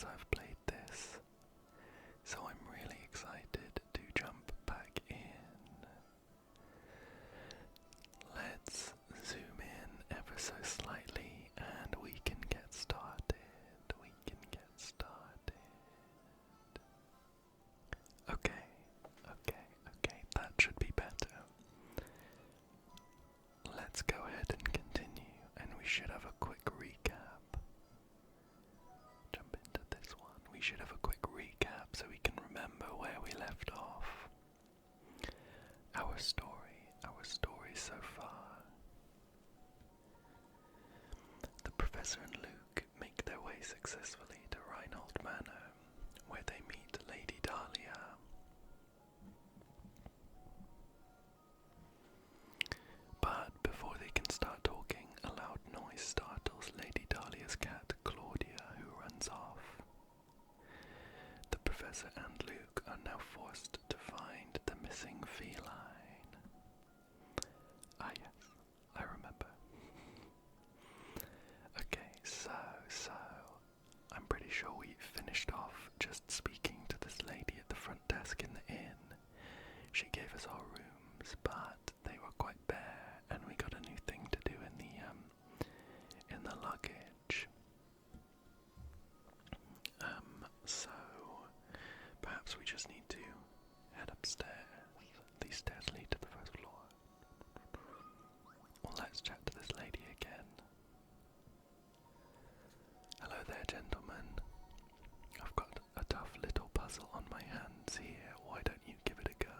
since I've played this, so I'm really excited to jump back in. Let's zoom in ever so slightly and we can get started. Okay, that should be better. Let's go ahead and continue, and we should have a quick recap. Jump into this one. We should have a quick recap so we can remember where we left off. Our story so far. The Professor and Luke make their way successfully to Reinhold Manor, where they meet Lady Dahlia. But before they can start talking, a loud noise startles Lady Dahlia's cat, Claudia, who runs off. The Professor and Luke are now forced to find the missing feline. Ah yes, I remember. Okay, so, I'm pretty sure we finished off just speaking to this lady at the front desk in the inn. She gave us our rooms, but they were quite bare, and we got a new thing to do in the luggage. So perhaps we just need to head upstairs. These stairs lead to the first floor. Well, let's chat to this lady again. Hello there, gentlemen. I've got a tough little puzzle on my hands here. Why don't you give it a go?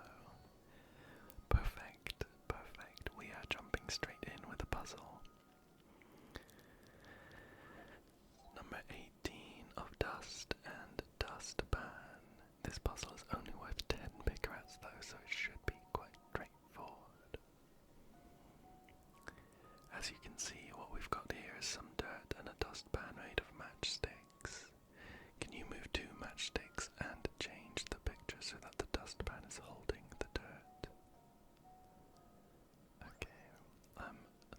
Perfect. We are jumping straight in with a puzzle. Number 18 of Dust and Dustpan. This puzzle is only worth 10 picarats though, so it should be quite straightforward. As you can see, what we've got here is some dirt and a dustpan made of matchsticks. Can you move 2 matchsticks and change the picture so that the dustpan is holding the dirt? Okay,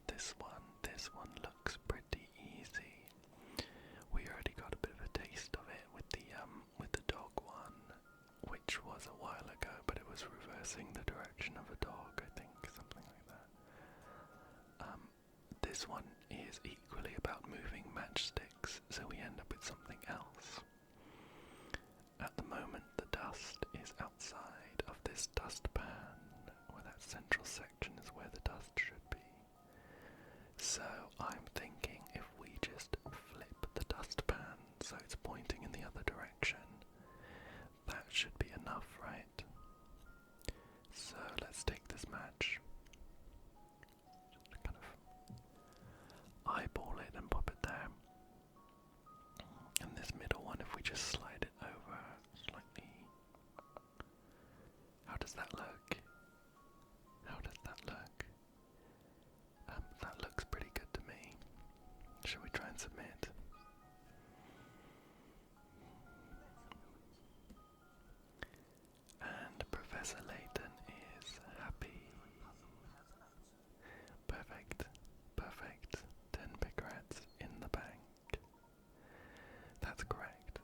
this one looks pretty easy. We already got a bit of a taste of it with the dog one, which was a while ago, but it was reversing the direction of a dog, I think, something like that. This one is equally about moving matchsticks, so we end up with something else. At the moment, the dust is outside of this dustpan, where that central section is where the dust should be. So I'm thinking if we just flip the dustpan so it's pointing in the other direction, that should be enough, right? So let's take this match, just kind of eyeball it and pop it there. And this middle one, if we just slide it over slightly. How does that look? That looks pretty good to me. Shall we try and submit? And Professor Layton is happy. Perfect. 10 picarats in the bank. That's correct.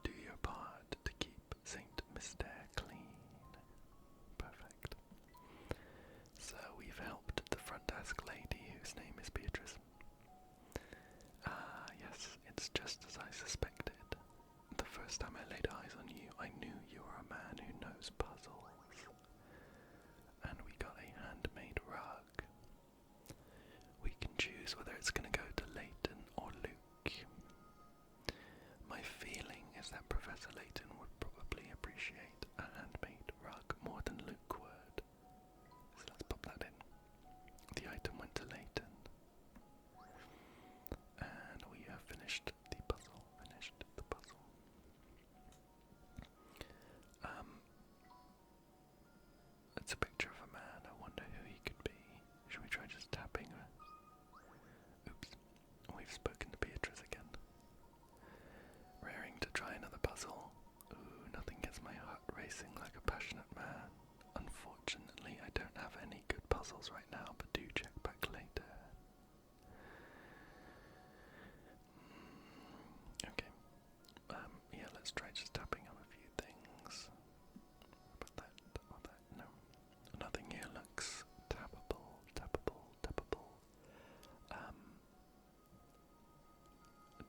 Do your part to keep Saint Mystère clean. Perfect. So we've helped the front desk lady, whose name is Beatrice. Ah, yes, it's just as I suspected. The first time I laid eyes on you, I knew you were a man who knows puzzles. And we got a handmade rug. We can choose whether it's going to go to Layton or Luke. My feeling is that Professor Layton would probably appreciate a handmade rug more than Luke would. So let's pop that in. The item went to Layton. And we have finished the puzzle. It's a picture of a man. I wonder who he could be. Should we try just tapping her? Oops. We've spoken to Beatrice again. Raring to try another puzzle. Ooh, nothing gets my heart racing like a passionate man. Unfortunately, I don't have any good puzzles right now, but do check back later. Okay. try just tapping on a few things. But that, no. Nothing here looks tappable.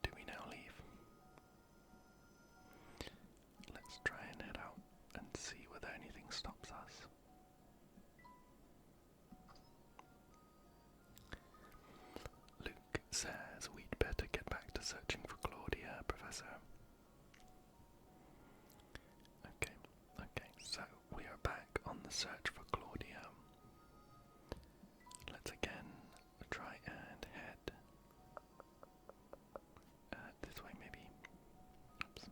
Do we now leave? Let's try and head out and see whether anything stops us. Luke says we'd better get back to searching for Claudia, Professor. Okay, so we are back on the search for Claudia. Let's again try and head this way, maybe. Oops.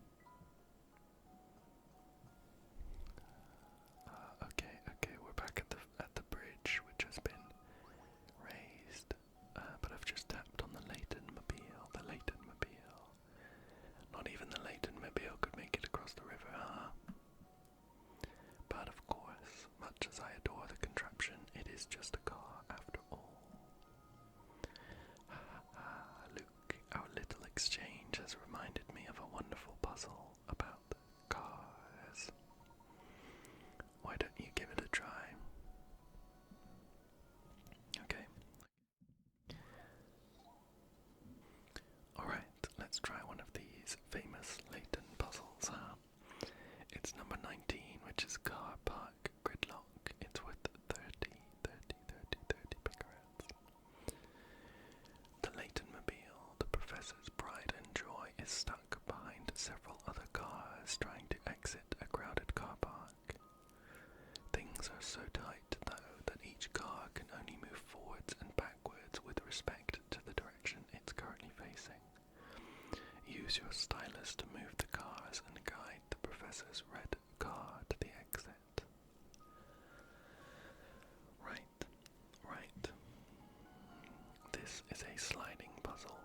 Okay, we're back at the bridge, which has been raised. But I've just tapped on the Layton mobile. Not even the Layton mobile could make it across the river, huh? But of course, much as I adore the contraption, it is just a car after all. Luke, our little exchange has reminded me of a wonderful puzzle about cars. Why don't you give it a try? Okay. Alright, let's try one of these famous Layton puzzles, huh? It's number 19, which is car park gridlock. It's worth 30 picarats. The Layton mobile, the professor's pride and joy, is stuck behind several other cars trying to exit a crowded car park. Things are so tight, though, that each car can only move forwards and backwards with respect to the direction it's currently facing. Use your stylus to move the cars and guide the professor's red car to the exit. Right. This is a sliding puzzle.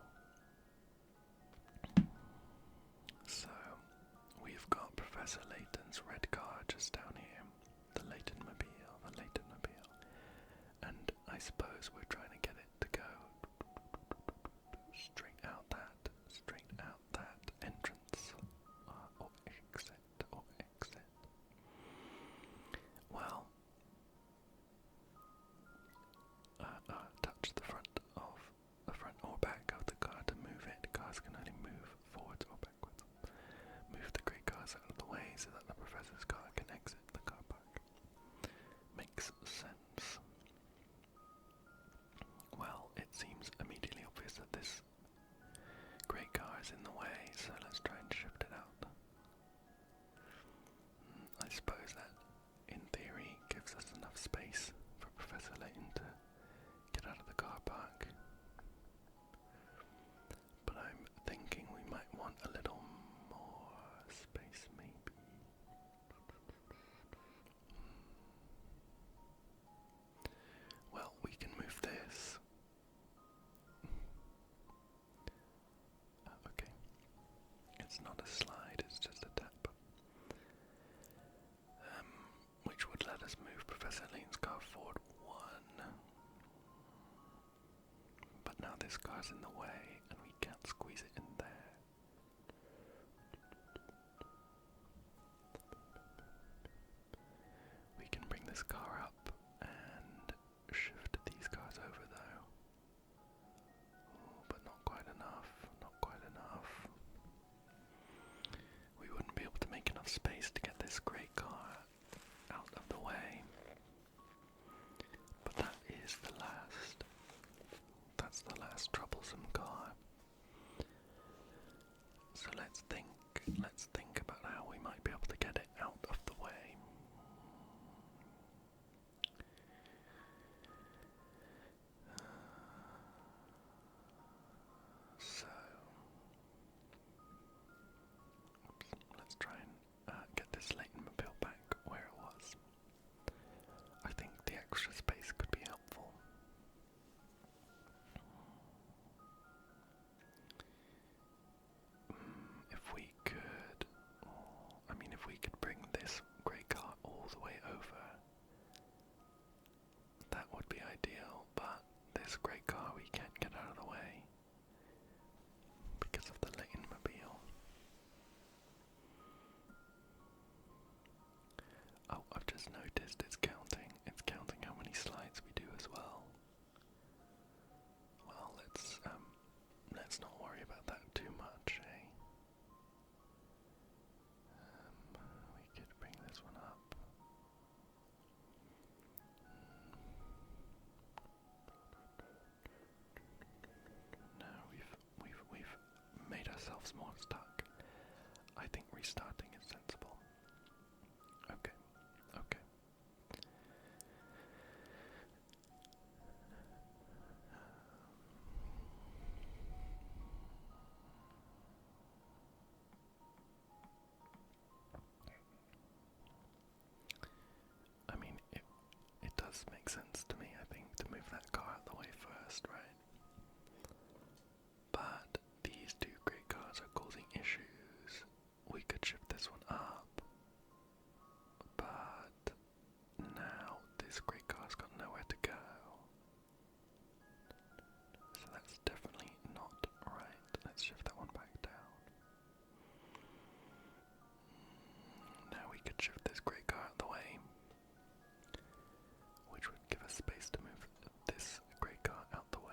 So, we've got Professor Layton's red car just down here. The Layton mobile. And I suppose we're trying to get it to go straight out that entrance, or exit. Well, touch the front or back of the car to move it. Cars can only move forwards or backwards. Move the grey cars out of the way so that the professor's car can exit the car park. Makes sense. Well, it seems immediately obvious that this grey car is in the way, so let's try and shift it out. I suppose that, in theory, gives us enough space for Professor Layton to get out of the car park. But I'm thinking we might want a little more space, maybe. Well, we can move this. Okay. It's not a slide, it's just a tap. Which would let us move Professor Layton's car forward one. But now this car's in the way and we can't squeeze it in there. We can bring this car up and shift these cars over though. But not quite enough. We wouldn't be able to make enough space to get this grey car out of the way. But that's the last troublesome car. So let's think about how we might be able to get it out of the way. So, let's try and get this Layton mobile back where it was. I think the extra space could be helpful. If we could bring this grey car all the way over, that would be ideal, but this grey car we can't get out of the way because of the Layton mobile. I think restarting is sensible. Okay. I mean, it does make sense to me, I think, to move that car out the way first, right? But these two great cars are causing issues. We could shift this one up, but now this great car's got nowhere to go. So that's definitely not right. Let's shift that one back down. Now we could shift this great car out the way, which would give us space to move this great car out the way.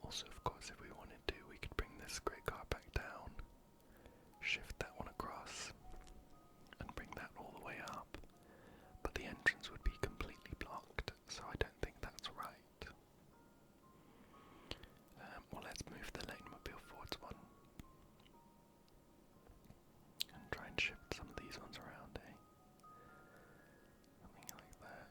Also, of course, if we wanted to, we could bring this great car back down, shift that one across, and bring that all the way up. But the entrance would be completely blocked, so I don't think that's right. Well, let's move the Layton-mobile forwards one. And try and shift some of these ones around, eh? Something like that.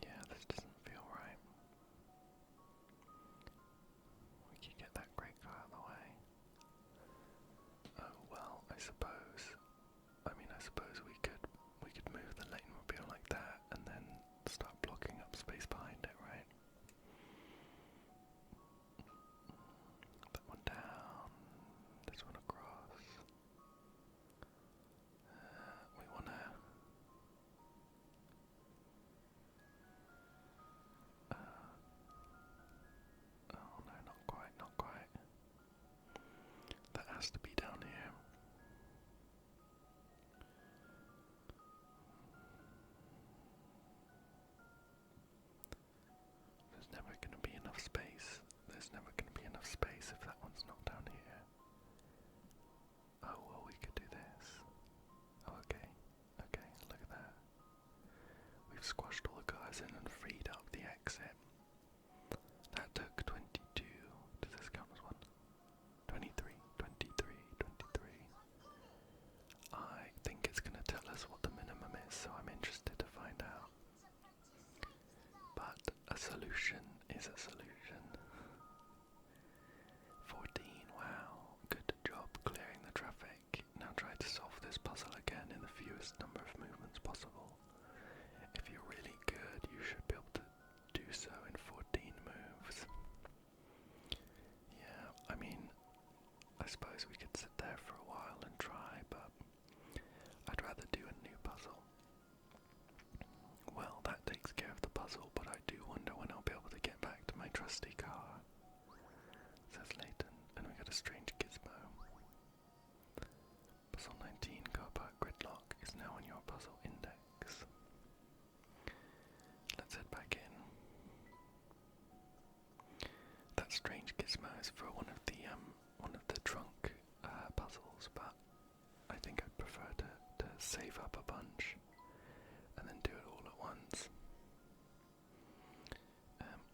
Yeah, this doesn't feel right. We could get that great car out of the way. Oh well, I suppose we could move the Layton-mobile like that and then start blocking up space behind it, right? That one down, this one across. We wanna oh no, not quite. That has to be down here. There's never going to be enough space. There's never going to be enough space if that one's not down here. Oh, well, we could do this. Oh, okay, look at that. We've squashed all the cars in and freed up the exit. That took 22. Does this count as one? 23. I think it's going to tell us what the minimum is, so I'm interested to find out. But a solution is a solution. 14, wow, good job clearing the traffic. Now try to solve this puzzle again in the fewest number of movements possible. If you're really good, you should be able to do so in 14 moves. Yeah, I mean, I suppose we could sit there for a while and try, but I'd rather do a new puzzle. Well, that takes care of the puzzle, but I do wonder when I'll be able to get back to my trusty car, says Layton, and we got a strange gizmo. Puzzle 19, car park gridlock, is now on your puzzle index. Let's head back in. That strange gizmo is for one of the trunk puzzles, but I think I'd prefer to save up a bunch and then do it all at once.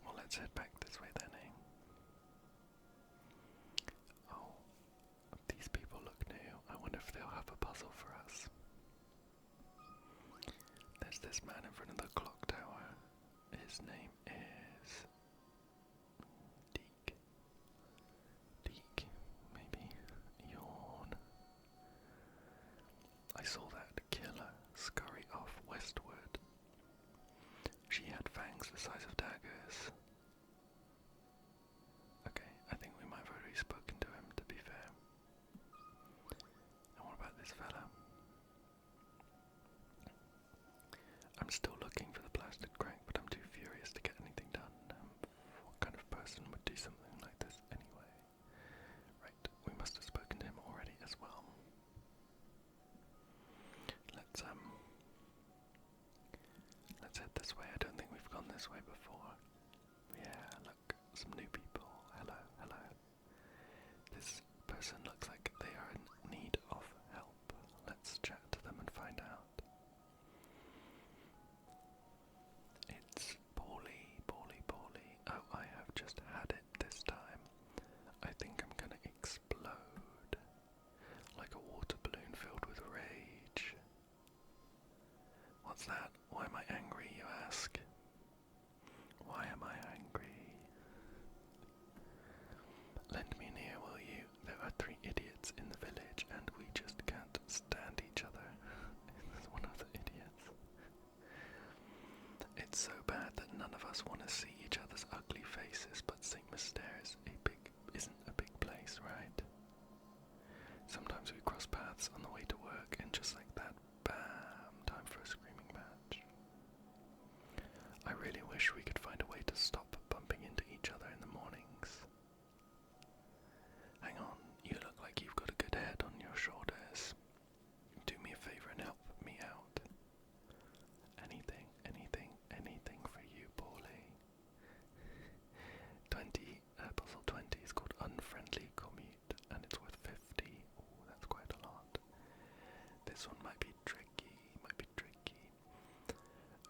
Well, let's head back this way then, eh? Oh, these people look new. I wonder if they'll have a puzzle for us. There's this man in front of the clock tower. His name is Deke, maybe. Yawn. I saw that killer scurry off westward. She had fangs the size of daggers. Okay, I think we might have already spoken to him, to be fair. And what about this fella? I'm still looking for the blasted crank, but I'm too furious to get anything done. What kind of person would do something like this anyway? Right, we must have spoken to him already as well. Let's head this way. I don't think we've this way before. Yeah, look, some new people. Hello, hello. This person looks like they are in need of help. Let's chat to them and find out. It's Paulie. Oh, I have just had it this time. I think I'm gonna explode. Like a water balloon filled with rage. What's that? Why am I angry, you ask? Why am I angry? Lend me an ear, will you? There are 3 idiots in the village and we just can't stand each other. There's one of the idiots. It's so bad that none of us want to see each other's ugly faces, but St. Mysterious isn't a big place, right? Sometimes we cross paths on the way to work and just like that, bam, time for a screaming match. I really wish we could find a way to stop bumping into each other in the mornings. Hang on, you look like you've got a good head on your shoulders. Do me a favor and help me out. Anything for you, Paulie. 20, puzzle 20 is called Unfriendly Commute, and it's worth 50. Ooh, that's quite a lot. This one might be tricky.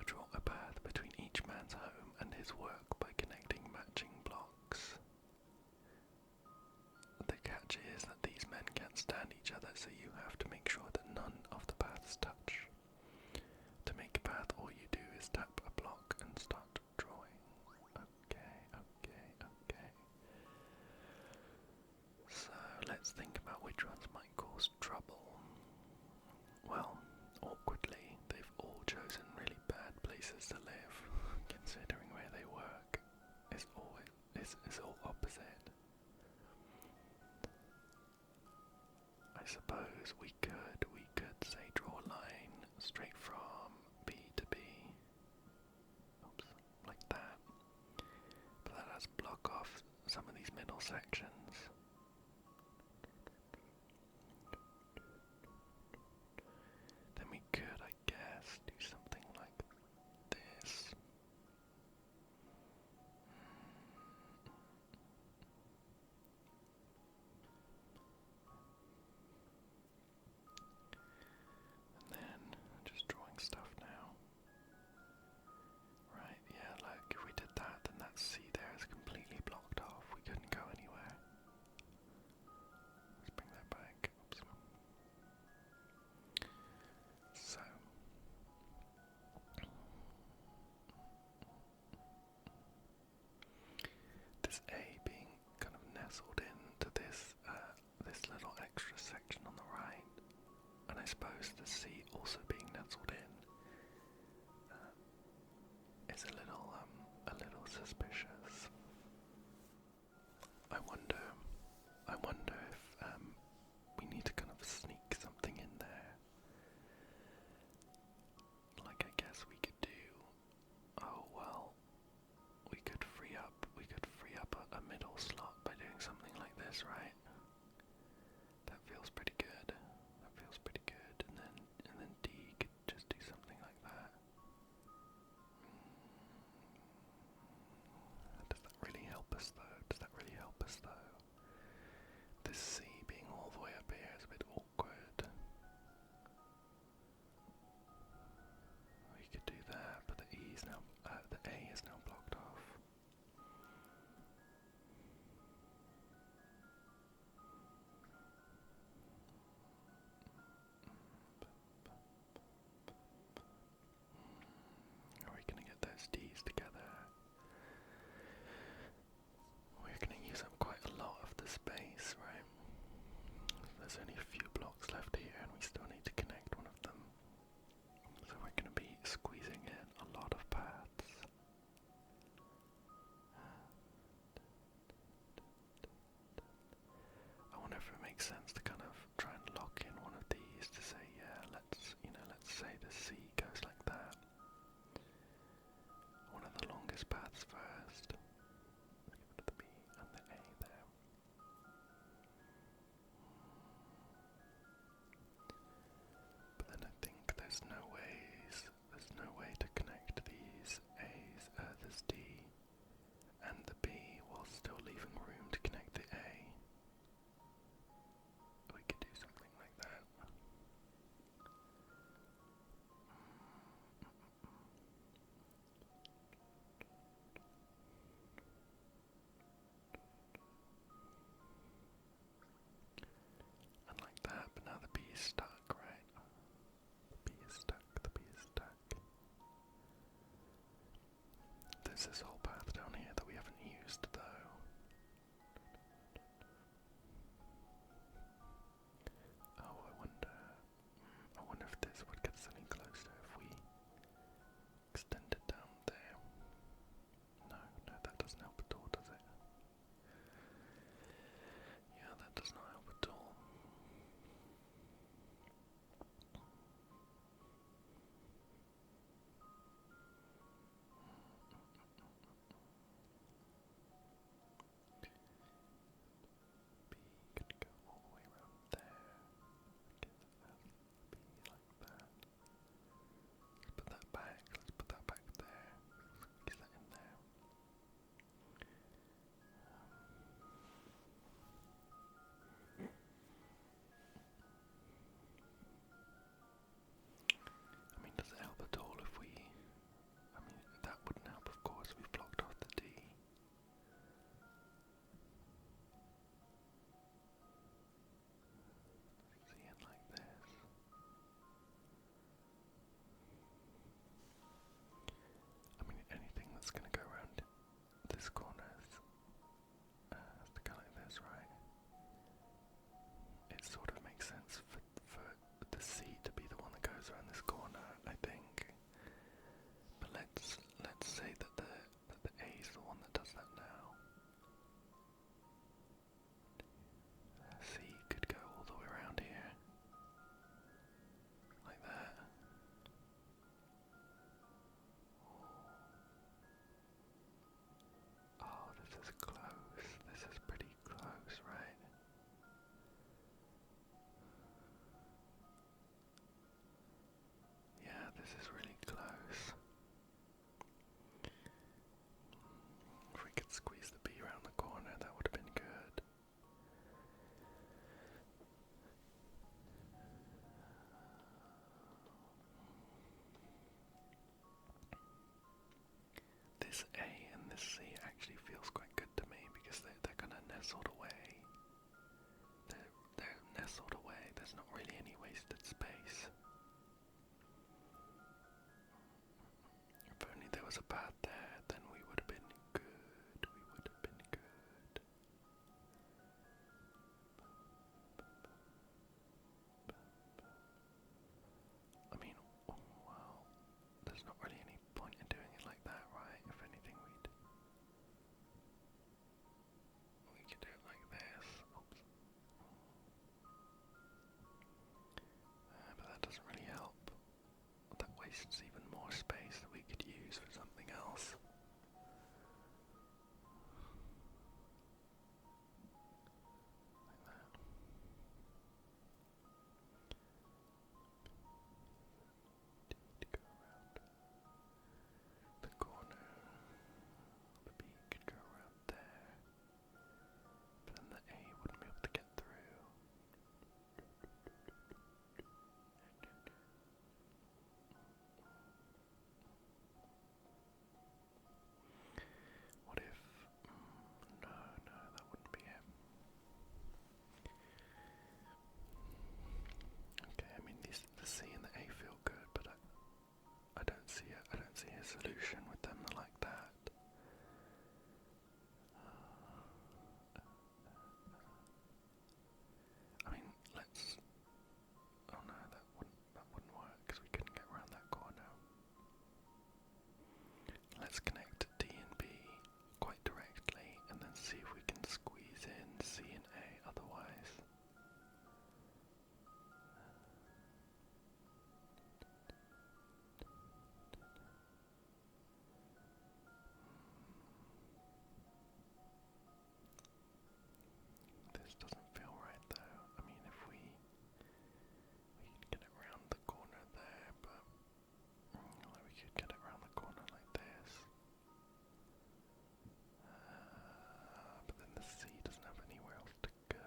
Draw a path between each man's home and his work by connecting matching blocks. The catch is that these men can't stand each other, so you have to make sure that none of the paths touch. To make a path, all you do is tap a block and start drawing. Okay. So let's think about which ones might cause trouble. Well, awkwardly, they've all chosen really bad places to live, considering where they work is all opposite. I suppose we could say draw a line straight from B to B. Oops, like that. But that has block off some of these middle sections. Then we could, I guess, do something like this. And then, just drawing stuff now. Right, yeah, look, if we did that, then that C there is completely blocked off. We couldn't go anywhere. Let's bring that back. Oops. So, this A being kind of nestled into this little extra section on the right, and I suppose the C also being nestled in is a little suspicious. I wonder if we need to kind of sneak something in there. Like I guess we could do. Oh well, we could free up a middle slot by doing something like this, right? That feels pretty good. And then D could just do something like that. There's this whole path down here that we haven't used though. Oh, I wonder if this would get us any closer if we extend it down there. No, that doesn't help at all, does it? Yeah, that does not help at all. B could go all the way around there. Be like that. Let's put that back. Let's put that back there. Get that in there. I mean, does it help at all if we... I mean, that wouldn't help, of course. We've blocked off the D. See it like this. I mean, anything that's going to go around this corner has to go like this, right? It sort of makes sense for the C to be the one that goes around this corner, I think. But let's say that the A is the one that does that now. C could go all the way around here, like that. Oh, this is close. This is pretty close, right? Yeah, this is really close. If we could squeeze the B around the corner, that would have been good. This A and this C actually feels quite good to me because they're kind of nestled away. They're nestled away. There's not really any wasted space. If only there was a path there, then we would have been good. We would have been good. I mean, well, there's not really any point in doing it like that, right? If anything, we could do it like this. Oops. But that doesn't really help. That wastes even more space that we could use for something else. Like that. D to go around the corner. The B could go around there. But then the A wouldn't be able to get through. What if... no, that wouldn't be it. Okay, I mean, the C and the A feel good, but I don't see a solution with them like that. I mean, let's... oh no, that wouldn't work because we couldn't get around that corner. Let's connect D and B quite directly and then see if we can squeeze in C and A otherwise. This doesn't feel right though. I mean, if we can get it around the corner there, but we could get it around the corner like this. But then the C doesn't have anywhere else to go.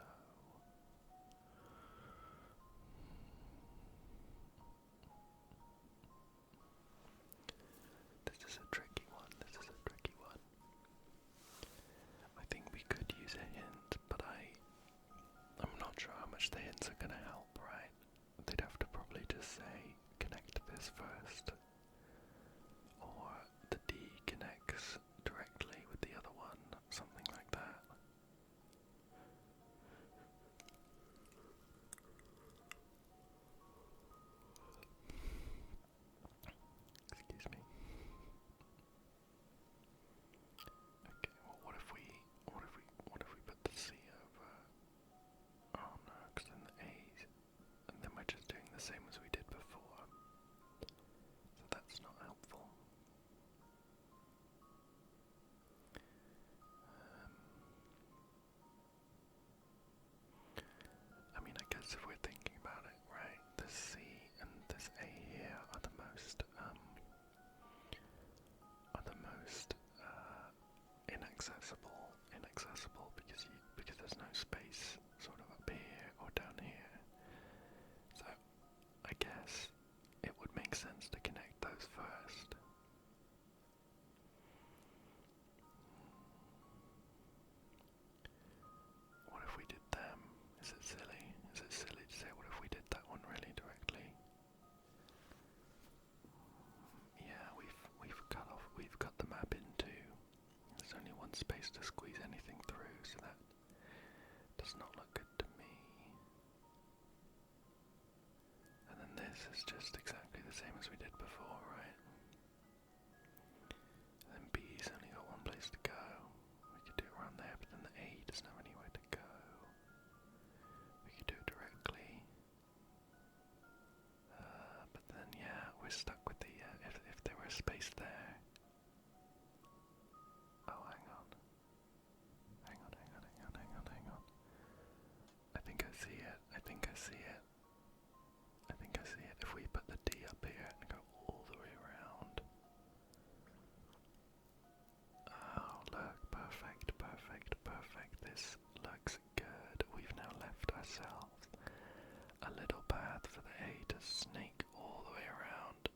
This is a tricky one. I think we could use a hint, but I'm not sure how much the hints are going to help, right? They'd have to probably just say, connect this first. Or the D connects to squeeze anything through, so that does not look good to me. And then this is just exactly the same as we did before, right? And then B's only got one place to go. We could do it around there, but then the A doesn't have anywhere to go. We could do it directly. But then, yeah, we're stuck with the, if there were a space there. Oh, hang on. Hang on. I think I see it. If we put the D up here and go all the way around. Oh, look, perfect. This looks good. We've now left ourselves a little path for the A to snake all the way around.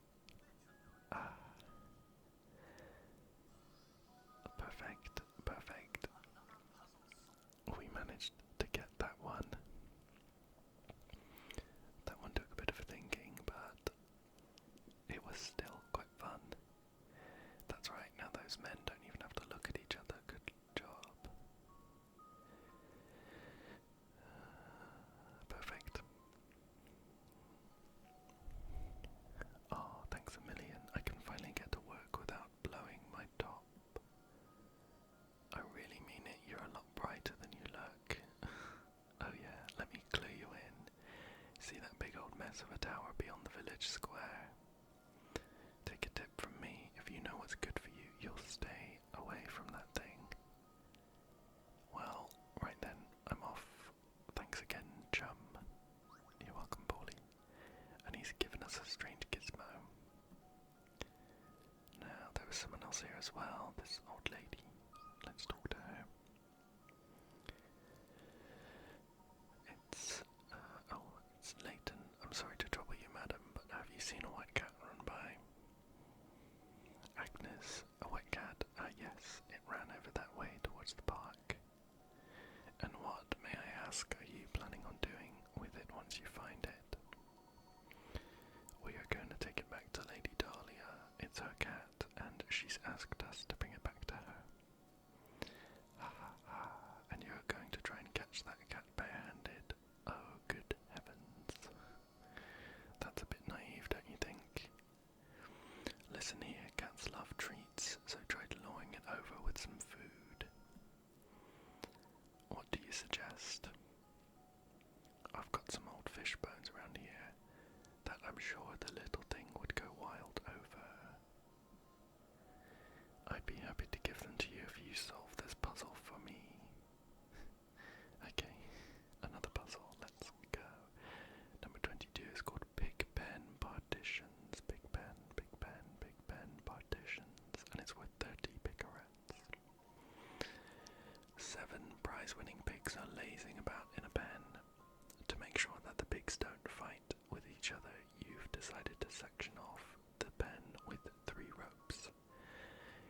Perfect. We managed to get that one. That one took a bit of thinking, but it was still quite fun. That's right, now those men don't even have to look at each other. Good job. Perfect. Oh, thanks a million. I can finally get to work without blowing my top. I really mean it, you're a lot brighter than you look. Oh yeah, let me clue you in. See that big old mess of a tower beyond the village square? Take a tip from me, if you know what's good for you, you'll stay away from that thing. Well, right then, I'm off. Thanks again, chum. You're welcome, Paulie. And he's given us a strange gizmo. Now, there was someone else here as well, this old lady. Let's talk to her. It's Layton. I'm sorry to trouble you, madam, but have you seen a white cat run by? Agnes, a white cat? Yes, it ran over that way towards the park. And what, may I ask, are you planning on doing with it once you find it? We are going to take it back to Lady Dahlia. It's her cat, and she's asked us to bring it back to her. And you're going to try and catch that cat barehanded? Oh, good heavens. That's a bit naive, don't you think? Listen here, cats love treats, so try luring it over with some food. What do you suggest? I've got some old fish bones around here that I'm sure the little thing would go wild over. I'd be happy to give them to you if you solve this puzzle for me. Okay, another puzzle, let's go. Number 22 is called Big Pen Partitions. Big pen partitions, and it's worth 30 picarettes. 7 prize-winning pigs are lazing about in a pen. To make sure that the pigs don't fight with each other, you've decided to section off the pen with 3 ropes.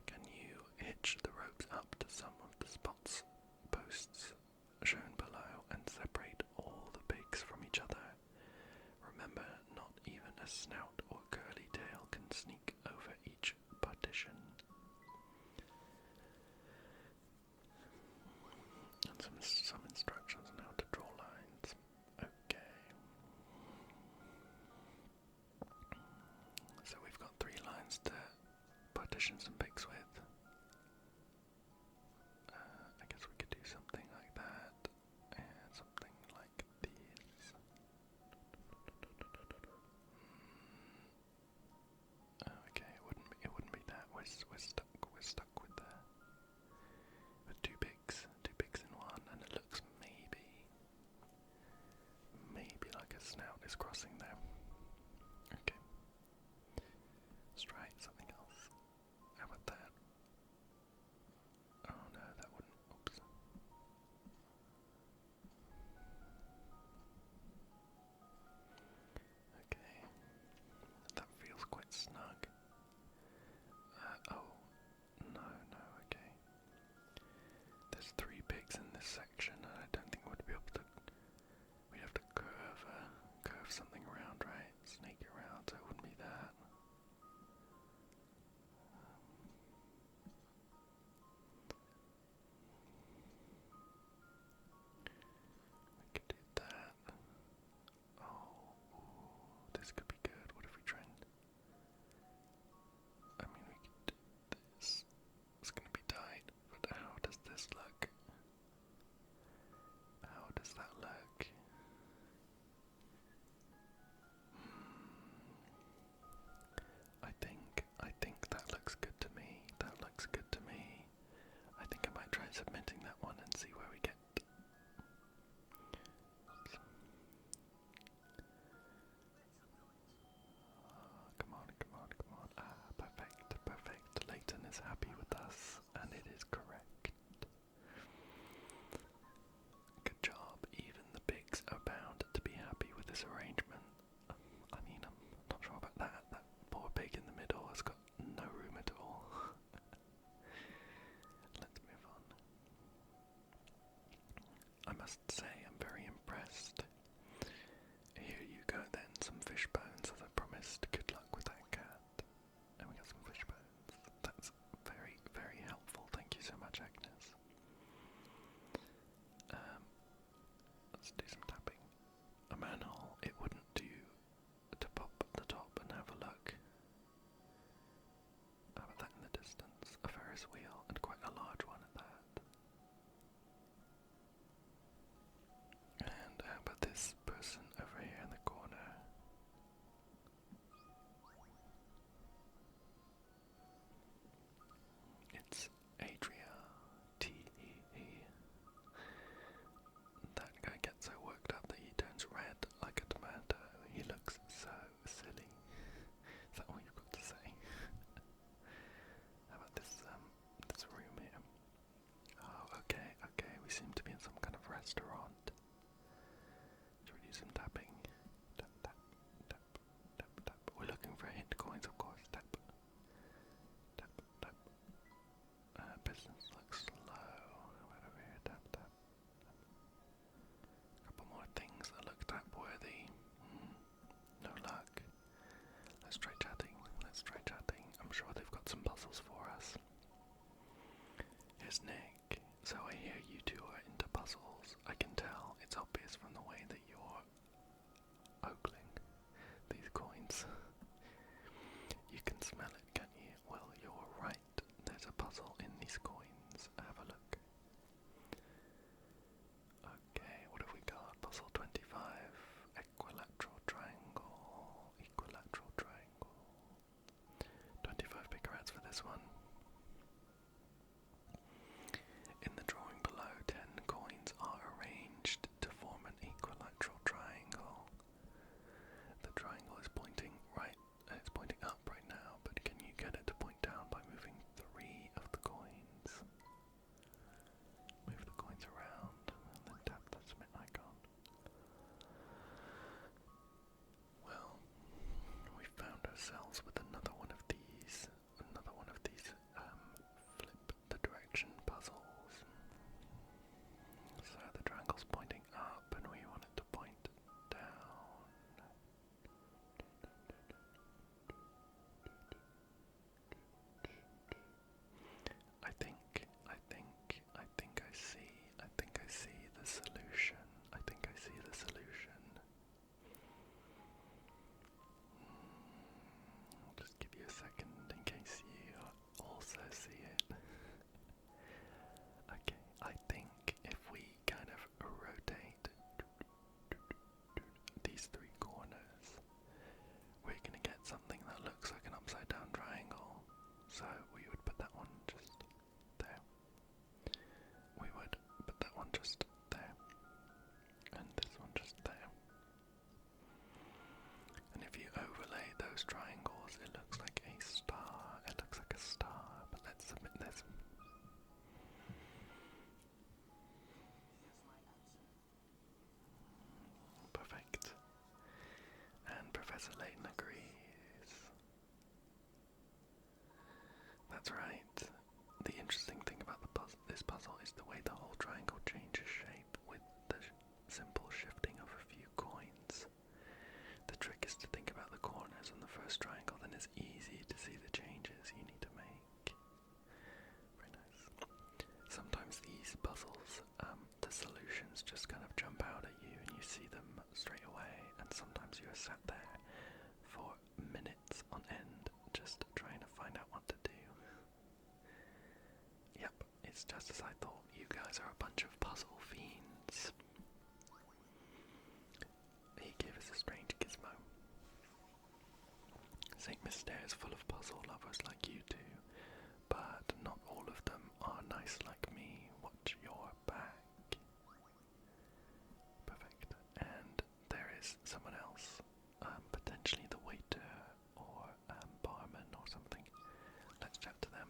Can you hitch the ropes up to some of the posts shown below and separate all the pigs from each other? Remember, not even a snout or curly tail can sneak over each partition. And some instructions on how to draw lines. Okay. So we've got 3 lines to partition some pigs with. I guess we could do something like that, and something like these. Okay, it wouldn't be that. We're stuck with 2 pigs in one, and it looks maybe like a snout is crossing there. Okay. Let's try something else. How about that? Oh no, that wouldn't. Oops. Okay. That feels quite snug. must say I'm very impressed. Here you go then, some fish bones as I promised. Good luck with that cat. And we got some fish bones. That's very, very helpful. Thank you so much, Agnes. Let's do some tapping. A manhole, it wouldn't do to pop the top and have a look. How about that in the distance? A Ferris wheel, and quite a large one at that. And how about this person over here in the corner? It's Adria. T-E-E. That guy gets so worked up that he turns red like a tomato. He looks so silly. Is that all you've got to say? How about this room here? Oh, okay, we seem to be in some kind of restaurant. Should we do some tapping? Tap, tap, tap, tap, tap. We're looking for hint coins, of course. Tap, tap, tap. Business looks slow. Right over here. Tap, tap, tap. Couple more things that look tap worthy. No luck. Let's try chatting. I'm sure they've got some puzzles for us. Here's Nick. So I hear you two are into puzzles. I can tell. It's obvious from the way that you're ogling these coins. You can smell it, can't you? Well, you're right. There's a puzzle in these coins. Have a look. Okay, what have we got? Puzzle 25. Equilateral triangle. 25 big rats for this one. In the drawing below, 10 coins are arranged to form an equilateral triangle. The triangle is pointing up right now, but can you get it to point down by moving 3 of the coins? Move the coins around, and then tap the submit icon. Well, we found ourselves with another one of these flip the direction puzzles. So the triangle's pointing up and we want it to point down. I see the solution. I'll just give you a second in case you also see it. Okay, I think if we kind of rotate these 3 corners, we're going to get something that looks like an upside down triangle. So we would put that one just there. We would put that one just there. And this one just there. And if you overlay those triangles, it looks like a star. But let's submit this. Perfect. And Professor Layton agrees. That's right. The interesting thing about this puzzle is the way the whole triangle changes shape with the simple shifting of a few coins. The trick is to think about the corners on the first triangle, then it's easy to see the changes you need to make. Very nice. Sometimes these puzzles, the solutions just kind of jump out at you and you see them straight away, and sometimes you're sat there for minutes on end just trying to find out what to do. Yep, it's just as I thought. You guys are a bunch of puzzle fiends. He gave us a strange gizmo. St. Mystere is full of puzzle lovers like you two, but not all of them are nice like me. Watch your back. Perfect. And there is someone else, potentially the waiter or barman or something. Let's chat to them.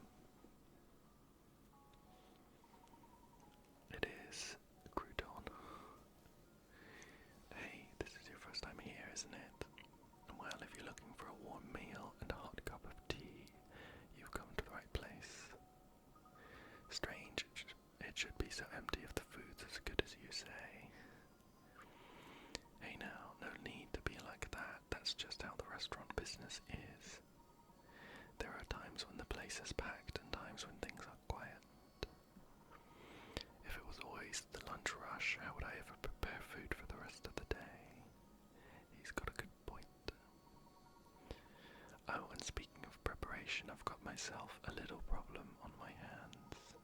It is Crouton. Hey, this is your first time here, isn't it? Well, if you're looking for a warm meal and a hot cup of tea, you've come to the right place. Strange, it should be so empty if the food's as good as you say. Oh, and speaking of preparation, I've got myself a little problem on my hands.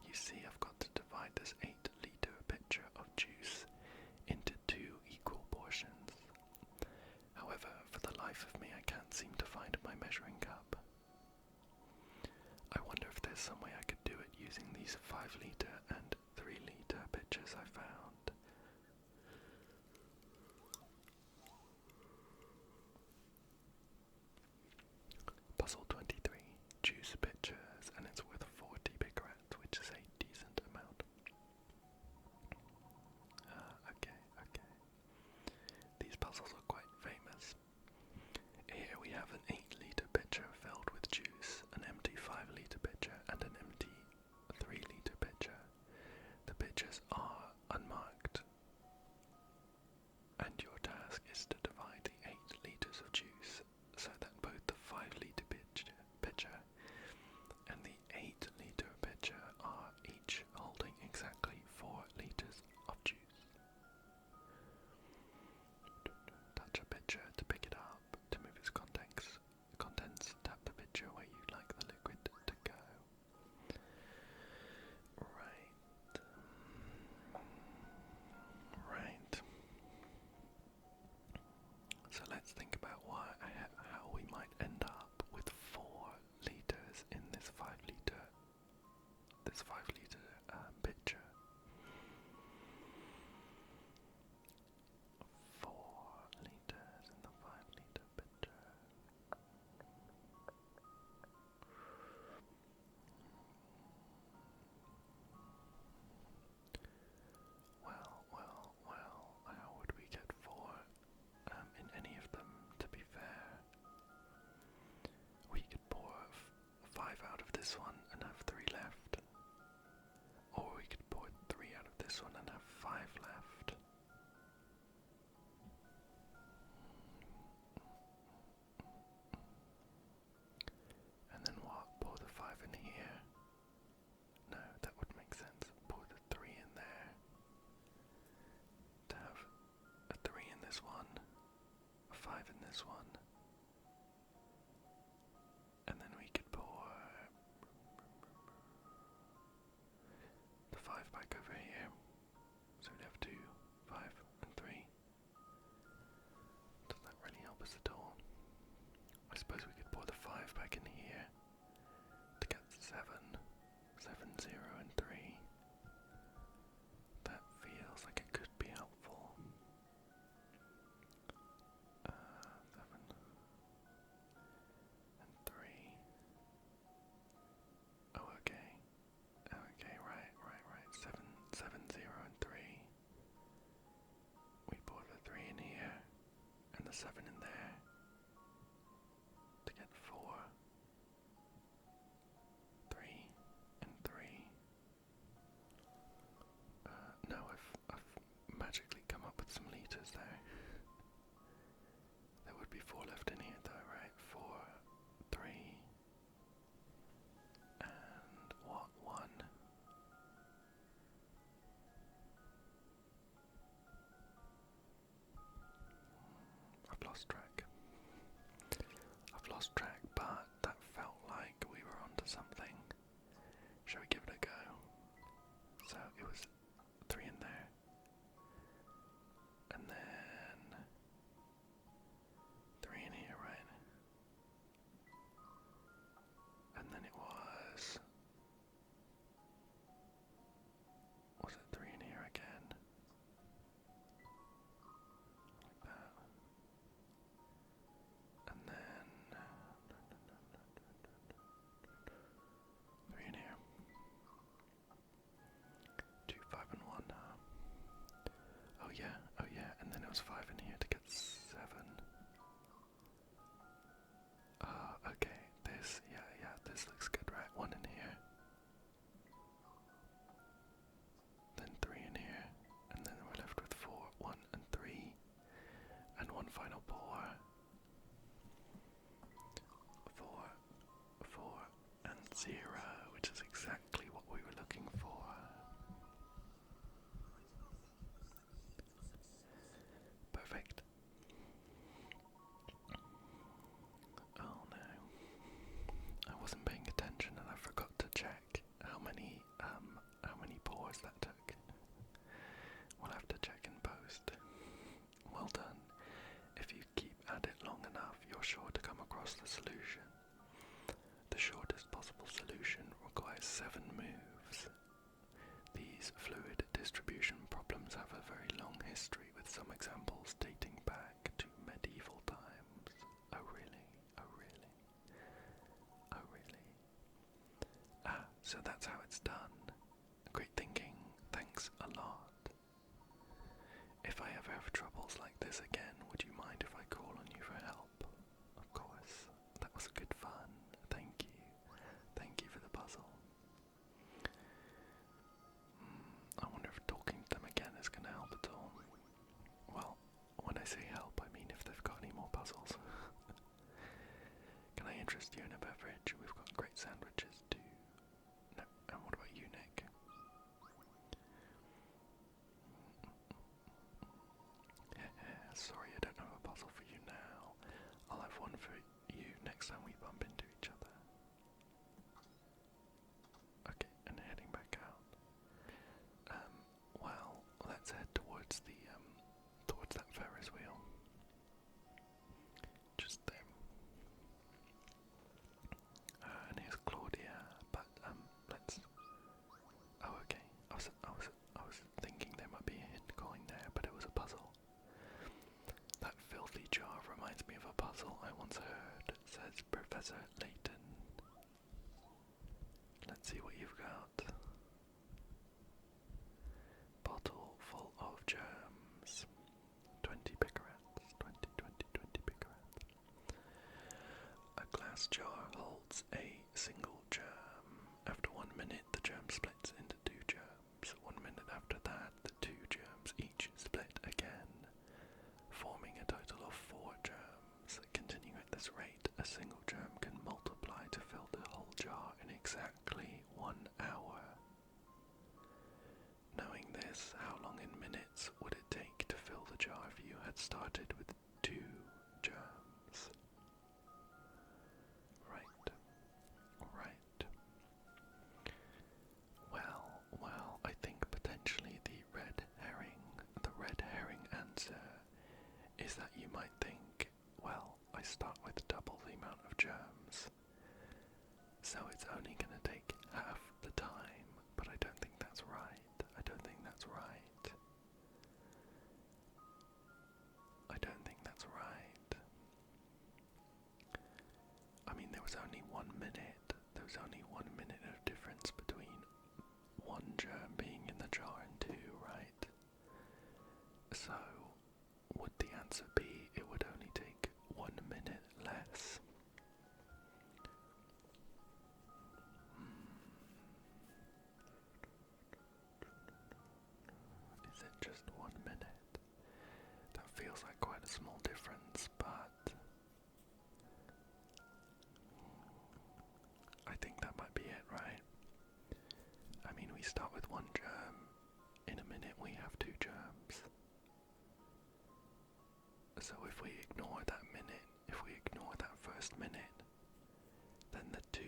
You see, I've got to divide this 8-litre pitcher of juice into 2 equal portions. However, for the life of me, I can't seem to find my measuring cup. I wonder if there's some way I could do it using these 5-litre and 3-litre pitchers I found. Puzzle 23, juice pitchers, and it's worth 40 bigarats, which is a decent amount. Okay. These puzzles are quite famous. Here we have an 8-litre pitcher filled with juice, an empty 5-litre pitcher, and an empty 3-litre pitcher. The pitchers are unmarked, and your task is to divide the 8 litres of juice so that both the 5-litre pitcher and the 8-litre pitcher are each holding exactly 4 litres of juice. Touch a pitcher to pick it up. To move its contents, tap the pitcher where you'd like the liquid to go. Right. So let's think about how we might end up with 4 litres in this 5-litre pitcher. 4 litres in the 5-litre pitcher. Well, how would we get 4 in any of them, to be fair? We could pour 5 out of this one and have 3 left. Or we could pour 3 out of this one and have 5 left. And then what? Pour the 5 in here? No, that would make sense. Pour the 3 in there. To have a 3 in this one, a 5 in this one. And then we could pour the 5 back over here. So we'd have 2, 5, and 3. Does that really help us at all? I suppose we could pour the 5 back in here to get 7, 0, and 3. That feels like it could be helpful. 7 and 3. Oh, okay. Okay, right. 7, 0, and 3. We pour the 3 in here, and the 7 in there, to get 4, 3, and 3. No, I've magically come up with some litres there. There would be 4 left in here though, right? 4, 3, and what? 1. I've lost track, but that felt like we were onto something. Shall we give it a go? So it was 3 in there, and then 3 in here, right? And then it was it 3 in here again? Like that. And then 3 in here. 2, 5, and 1. Oh yeah, and then it was 5 in here to get 7. Okay, this looks good, right? 1 in here. Then 3 in here, and then we're left with 4, 1 and 3, and 1 final pour. 4, and 0, which is exactly what we were looking for. Perfect. across the solution. The shortest possible solution requires 7 moves. These fluid distribution problems have a very long history, with some examples dating back to medieval times. Oh really? Oh really? Oh really? So that's how it's done. Great thinking, thanks a lot. If I ever have troubles like this again, would you mind if I call on you for help? Of course. That was good fun. Thank you. Thank you for the puzzle. I wonder if talking to them again is going to help at all. Well, when I say help, I mean if they've got any more puzzles. Can I interest you in a beverage? We've got great sandwiches too. No, and what about you, Nick? Sorry, I don't have a puzzle for you now. I'll have one for you next time we bump into each other. Okay, and heading back out. Well, let's head towards that Ferris wheel. Just there. And here's Claudia, but let's. Oh, okay. I was thinking there might be a hidden coin there, but it was a puzzle. That filthy jar reminds me of a puzzle I once heard, says Professor Layton. Let's see what you've got. Bottle full of germs. 20 picarets. 20 picarets. A glass jar holds a single germ. After 1 minute, the germ splits into 2 germs. 1 minute after that, the 2 germs each split again, forming a total of 4 germs. Continuing at this rate, a single germ can multiply to fill the whole jar in exactly 1 hour. Knowing this, how long in minutes would it take to fill the jar if you had started with 2 germs? Right. Well, I think potentially the red herring answer is that you might think, well, I start with double the amount of germs, so it's only going to take half the time, but I don't think that's right. I mean, there was only 1 minute. There was only 1 minute of difference between 1 germ being in the jar and 2, right? So, would the answer be it would only take 1 minute less? Is it just 1 minute? That feels like quite a small difference, but I think that might be it, right? I mean, we start with 1 germ. In a minute we have 2 germs. So if we ignore that first minute, then the 2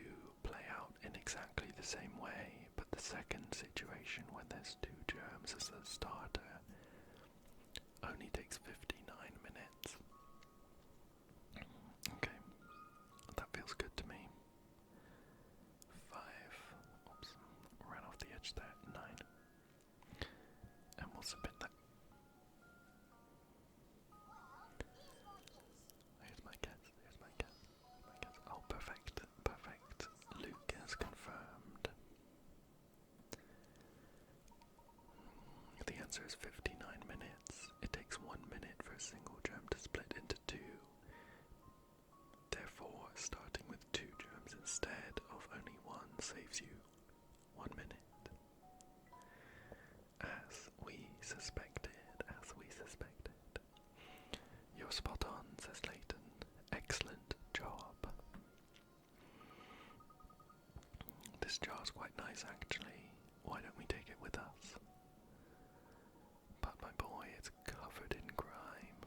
play out in exactly the same way, but the second situation when there's 2 germs as the starter only takes 59 minutes. Okay, that feels good to me. 5, oops, ran off the edge there, 9, and we'll submit that. Here's my cat. Oh, perfect. Luke has confirmed. The answer is 59 minutes. It takes 1 minute for a single germ to split into 2. Therefore, starting with 2 germs instead of only 1 saves you 1 minute. As we suspected. You're spot on, says Layton. Excellent job. This jar's quite nice, actually. Why don't we take it with us? But my boy, it's covered in grime.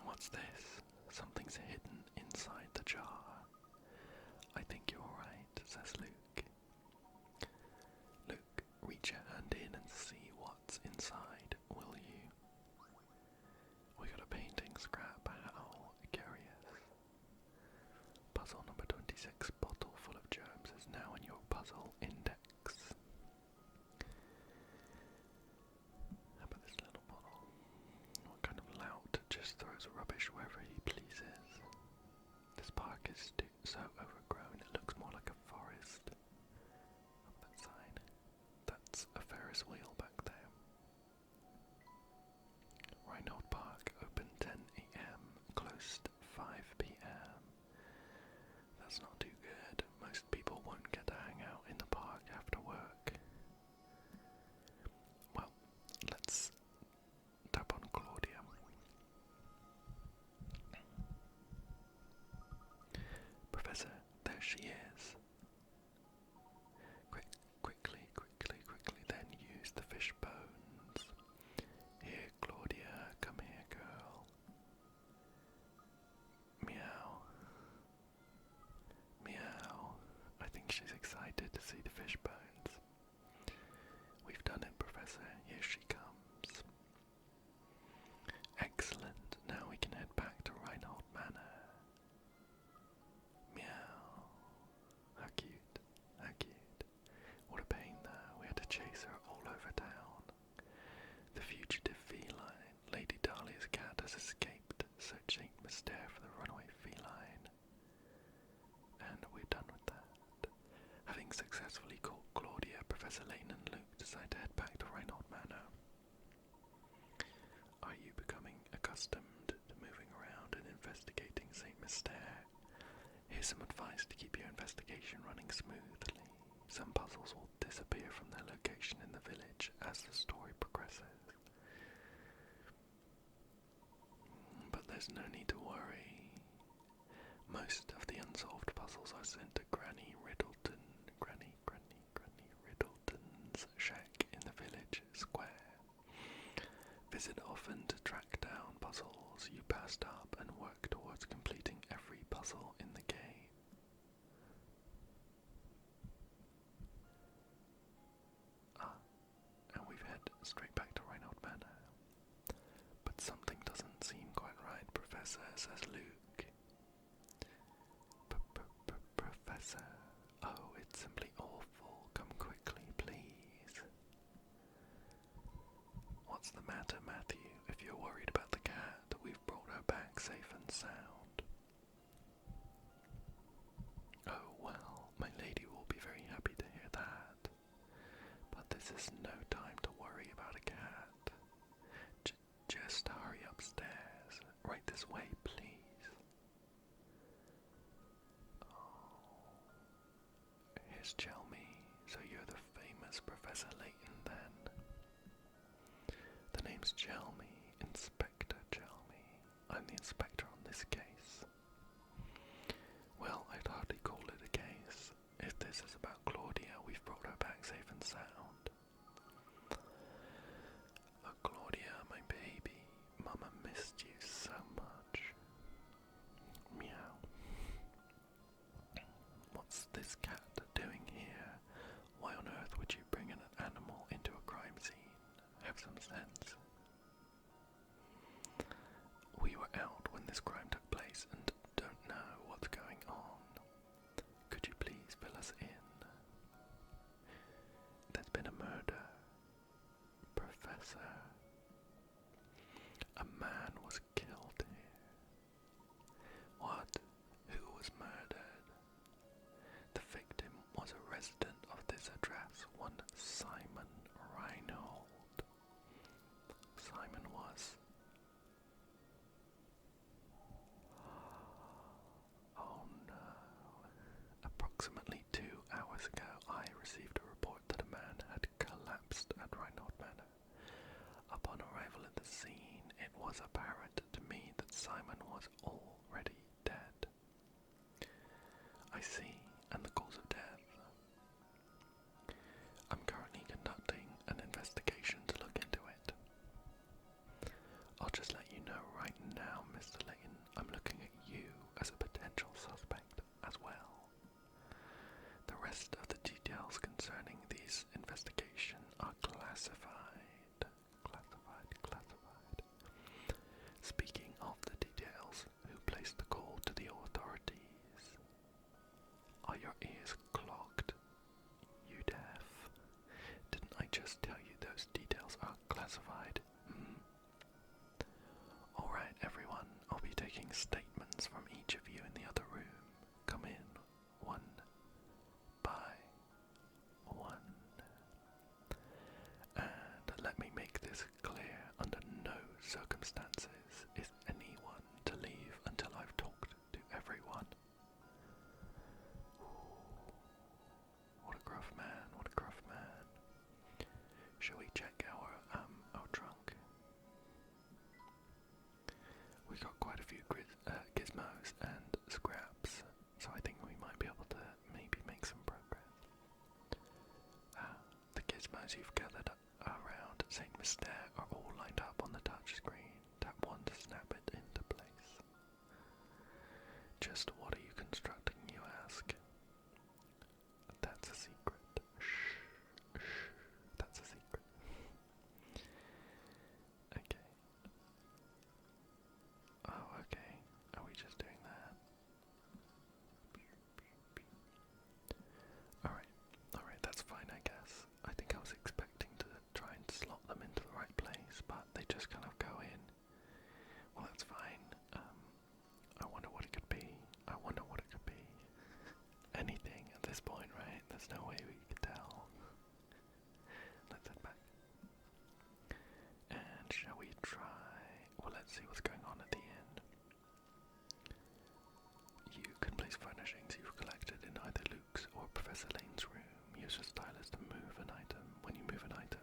What's this? Something's hidden inside the jar. I think you're right, says Luke. Luke, reach your hand in and see what's inside, will you? We got a painting scrap, how curious. just throws rubbish wherever he pleases. This park is so overgrown it looks more like a forest. Up that sign. That's a Ferris wheel back there. Reinhold Park, open 10 AM, closed 5 PM. That's not too good. Most people won't get to hang out in the park after work. Well, let's tap on Claudia. Professor, there she is. Quickly, then use the fish bones. Here, Claudia, come here, girl. Meow. Meow. I think she's excited to see the fish bones. We've done it, Professor. Here she comes. Excellent. Now we can head back to Reinhold Manor. Meow. How cute. How cute. What a pain though. We had to chase her all over town. The fugitive feline, Lady Dahlia's cat, has escaped, so Saint Mystere for the runaway feline. And we're done with that. Having successfully caught Claudia, Professor Layton and Luke decide to head back to Reinhold Manor. Are you becoming accustomed to moving around and investigating Saint Mystere? Here's some advice to keep your investigation running smoothly. Some puzzles will disappear from their location in the village as the story progresses. But there's no need to worry. Most of the unsolved puzzles are sent to Granny Riddleton's shack in the village square. Visit often to track down puzzles you passed up and work towards completing every puzzle in the game. And we've head straight back to Reinhold Manor. But something doesn't seem quite right, Professor, says Luke. Professor, oh, it's simply awful. Come quickly, please. What's the matter, Matthew? If you're worried about the cat, we've brought her back safe and sound. Oh, well, my lady will be very happy to hear that. But this is no time to worry about a cat. Just hurry upstairs. Right this way, please. Oh. Here's Chelmy. So you're the famous Professor Layton, then? The name's Chelmy. Inspector Chelmy. I'm the inspector on this case. Well, I'd hardly call it a case. If this is about Claudia, we've brought her back safe and sound. Oh, Claudia, my baby. Mama missed you so much. Meow. What's this cat doing here? Why on earth would you bring an animal into a crime scene? Have some sense. We were out when this crime took place and don't know what's going on. Could you please fill us in? There's been a murder, Professor. A man was killed here. What? Who was murdered? The victim was a resident of this address, one Simon Reinhold. Simon was... Oh no. Approximately 2 hours ago, I received a report that a man had collapsed at Reinhold Manor. Upon arrival at the scene, it was apparent to me that Simon was already dead. I see, and the cause of death. I'm currently conducting an investigation to look into it. I'll just let you know right now, Mr. Layton, I'm looking at you as a potential suspect as well. The rest of the details concerning these investigations are classified. Speaking of the details, who placed the call to the authorities? Are your ears clogged? You deaf? Didn't I just tell you those details are classified? Alright, everyone. taking statements from each of you in the other room. Come in one by one. And let me make this clear, under no circumstances is anyone to leave until I've talked to everyone. What a gruff man, what a gruff man. Shall we check our trunk? We got quite a few gizmos and scraps, so I think we might be able to maybe make some progress. The gizmos you've gathered around St. Mystere are all lined up on the touch screen. Tap 1 to snap it into place. Just what are you constructing, you ask? That's a secret. Shh, shh, that's a secret. Okay. Oh, okay. Are we just doing that? Alright, that's fine, I guess. I think I was expecting to try and slot them into the right place, but they just kind of go in. Well, that's fine. I wonder what it could be. Anything at this point, right? There's no way we could tell. Let's head back. And shall we try... Well, let's see what's going on at the end. You can place furnishings you've collected in either Luke's or Professor Layton's room. Use your stylus to move an item. When you move an item,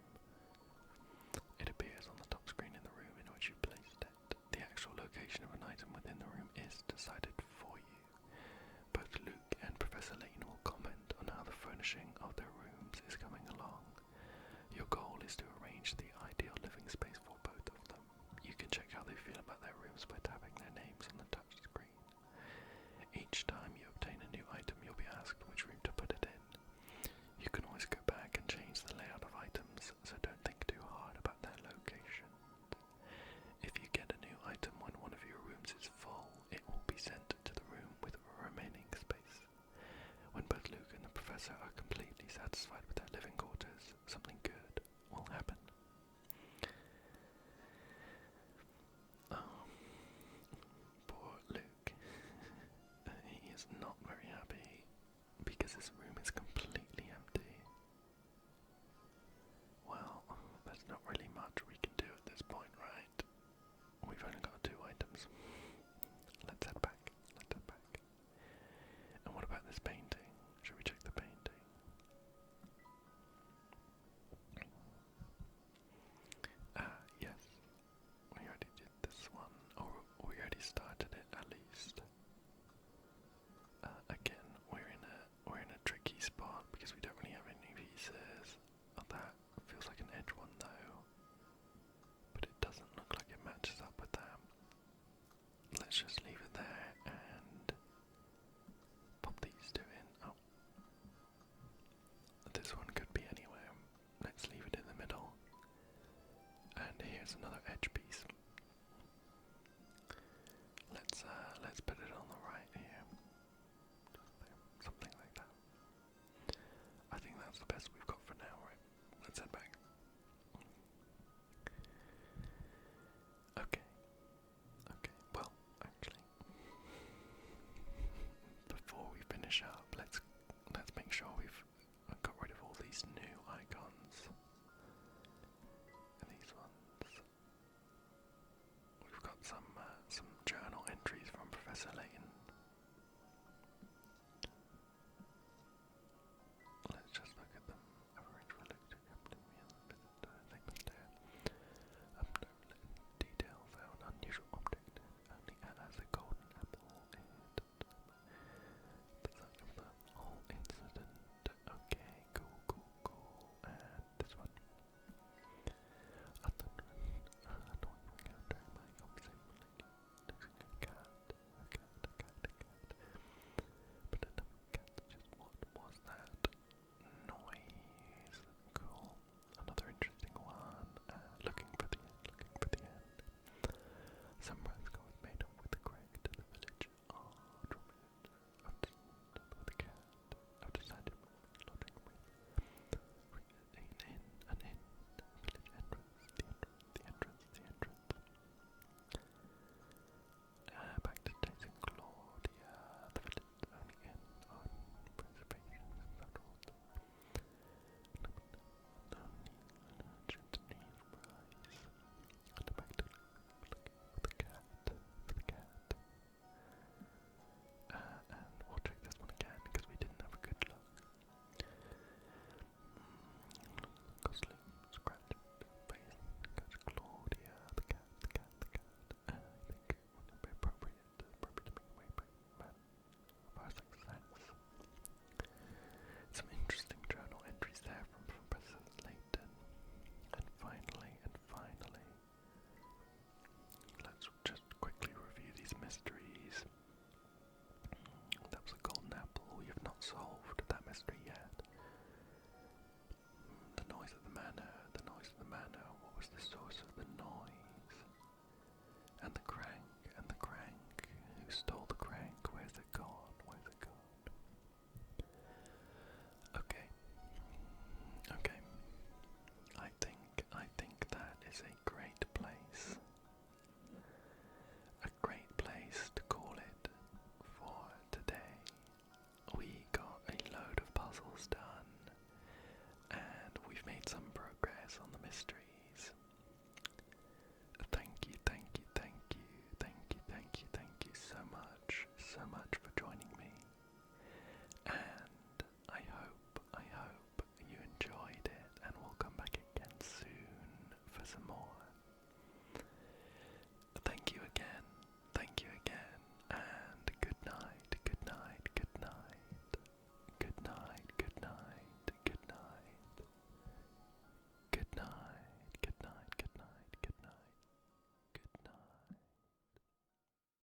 it appears on the top screen in the room in which you placed it. The actual location of an item within the room is decided for you. Both Luke and Professor Layton will comment on how the furnishing of their rooms is coming along. Your goal is to arrange the ideal living space for both of them. You can check how they feel about their rooms by tapping their names on the touch screen. Each time you obtain a new item, you'll be asked which room to put it in. You can always go back and change the layout of items, so don't think too hard about their location. If you get a new item when one of your rooms is full, it will be sent to the room with remaining space. When both Luke and the Professor are completely satisfied with their living quarters, something good will happen. Oh, poor Luke. He is not very happy because his room is completely empty. Well, there's not really much we can do at this point, right? We've only got 2 items. Let's head back. And what about this painting? Should we check the painting? Yes. We already did this one. Or we already started it at least. Again, we're in a tricky spot because we don't really have any pieces. Oh, that feels like an edge one though. But it doesn't look like it matches up with that. Let's just leave it there and pop these 2 in. Oh. This one could be anywhere. Let's leave it in the middle. And here's another edge piece. Let's put it on the right here. Something like that. I think that's the best